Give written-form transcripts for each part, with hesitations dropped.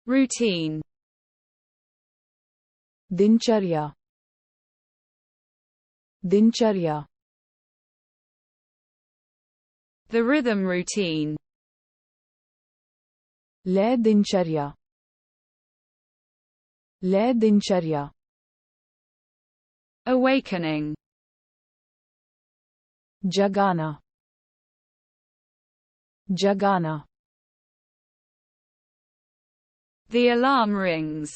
routine, दिनचर्या, दिनचर्या, the rhythm routine, लय दिनचर्या, लय दिनचर्या, awakening, जगाना, जगाना, the alarm rings,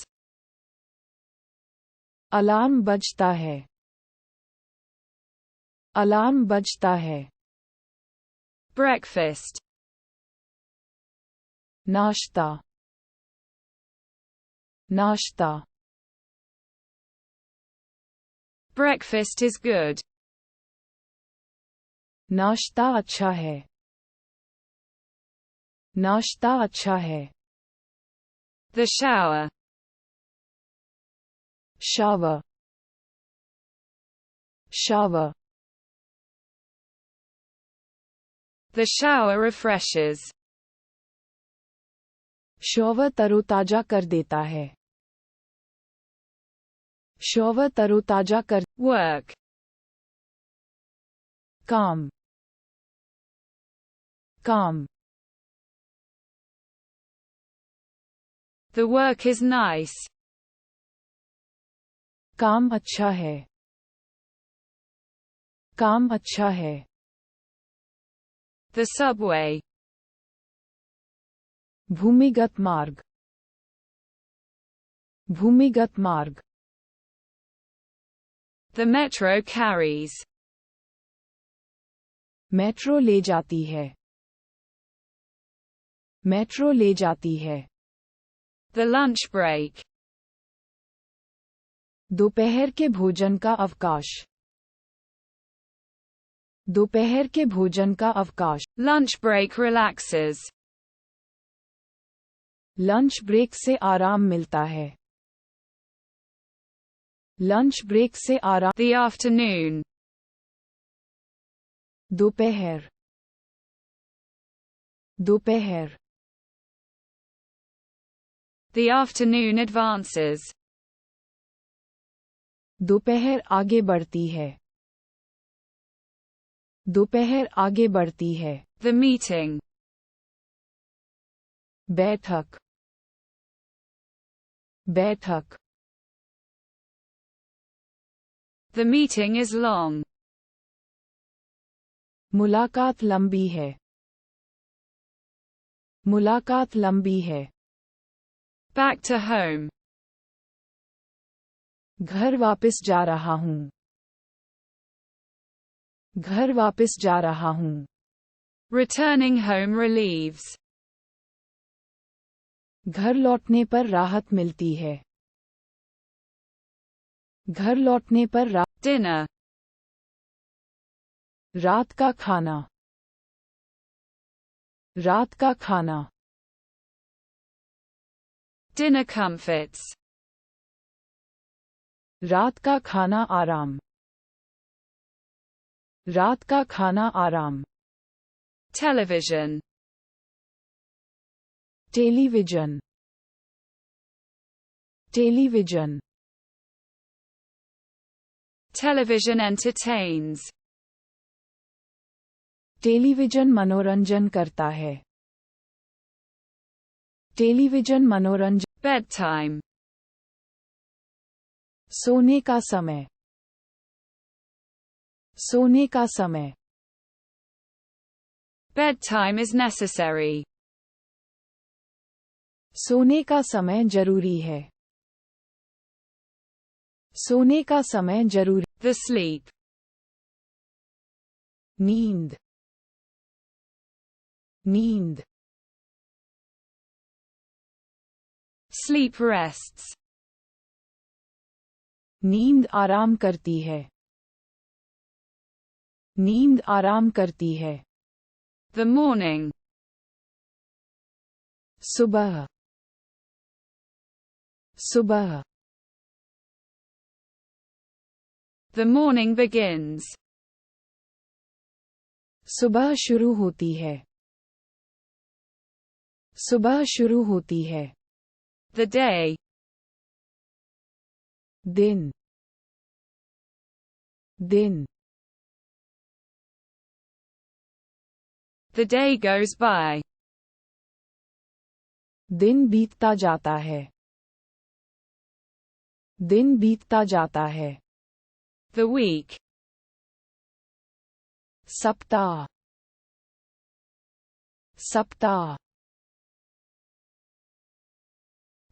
अलार्म बजता है, अलार्म बजता है, breakfast, नाश्ता, नाश्ता, breakfast is good, नाश्ता अच्छा है, नाश्ता अच्छा है, the shower, shower, shower, the shower refreshes, shower तरोताजा कर देता है, शॉवर तरोताजा कर, work, काम, काम, the work is nice, काम अच्छा है, काम अच्छा है, the subway, भूमिगत मार्ग, भूमिगत मार्ग, the metro carries, मेट्रो ले जाती है, मेट्रो ले जाती है, the lunch break, दोपहर के भोजन का अवकाश, दोपहर के भोजन का अवकाश, lunch break relaxes, lunch break से आराम मिलता है, लंच ब्रेक से आराम, the afternoon, दोपहर, दोपहर, the afternoon advances, दोपहर आगे बढ़ती है, दोपहर आगे बढ़ती है, the meeting, बैठक, बैठक, the meeting is long, मुलाकात लंबी है, मुलाकात लंबी है, back to home, घर वापस जा रहा हूँ, घर वापस जा रहा हूँ, returning home relieves, घर लौटने पर राहत मिलती है, घर लौटने पर dinner, रात का खाना, रात का खाना, dinner comforts, रात का खाना आराम, रात का खाना आराम, television, television, television, television entertains, television मनोरंजन करता है, टेलीविजन मनोरंजन, bedtime, सोने का समय, सोने का समय, bedtime is necessary, सोने का समय जरूरी है, सोने का समय जरूरी, the sleep, नींद, नींद, sleep rests, नींद आराम करती है, नींद आराम करती है, the morning, सुबह, सुबह, the morning begins, सुबह शुरू होती है, सुबह शुरू होती है, The day. दिन दिन The day goes by. दिन बीतता जाता है दिन बीतता जाता है The week. सप्ताह सप्ताह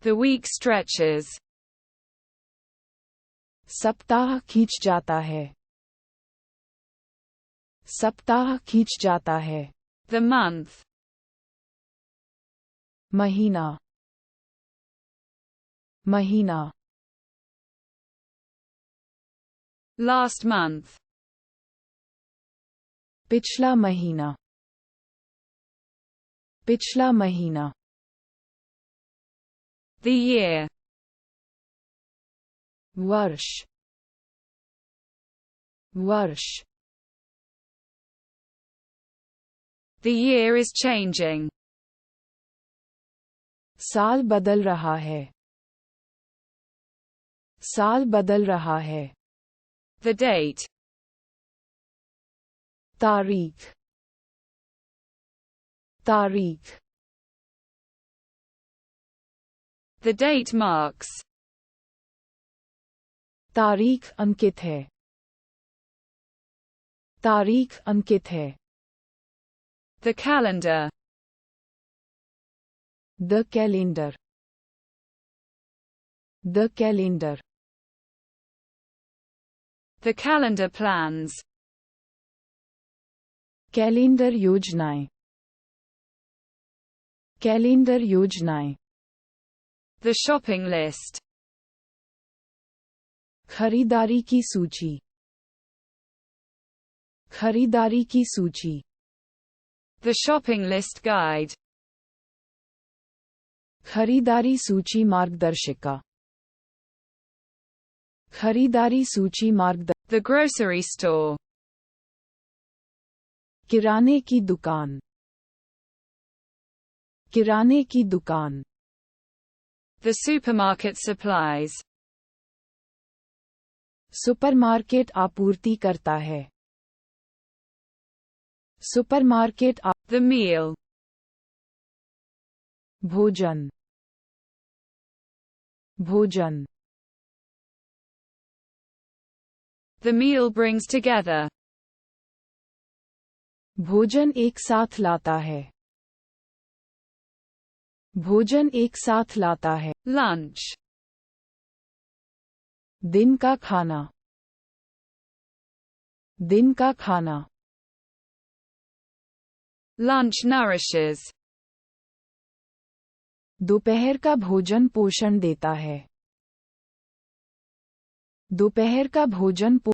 The week stretches. सप्ताह खींच जाता है सप्ताह खींच जाता है The month. महीना महीना Last month. पिछला महीना पिछला महीना The year. वर्ष वर्ष The year is changing. साल बदल रहा है साल बदल रहा है The date. तारीख तारीख The date marks. तारीख अंकित है तारीख अंकित है The calendar. The calendar the calendar The calendar plans. Calendar योजनाएं कैलेंडर योजनाएं The shopping list. खरीदारी की सूची खरीदारी की सूची The shopping list guide. खरीदारी सूची मार्गदर्शिका खरीदारी सूची मार्गदर्शिका The grocery store. किराने की दुकान किराने की दुकान The supermarket supplies. सुपरमार्केट आपूर्ति करता है सुपरमार्केट The meal. भोजन भोजन The meal brings together. भोजन एक साथ लाता है भोजन एक साथ लाता है Lunch. दिन का खाना दिन का खाना Lunch nourishes. दोपहर का भोजन पोषण देता है दोपहर का भोजन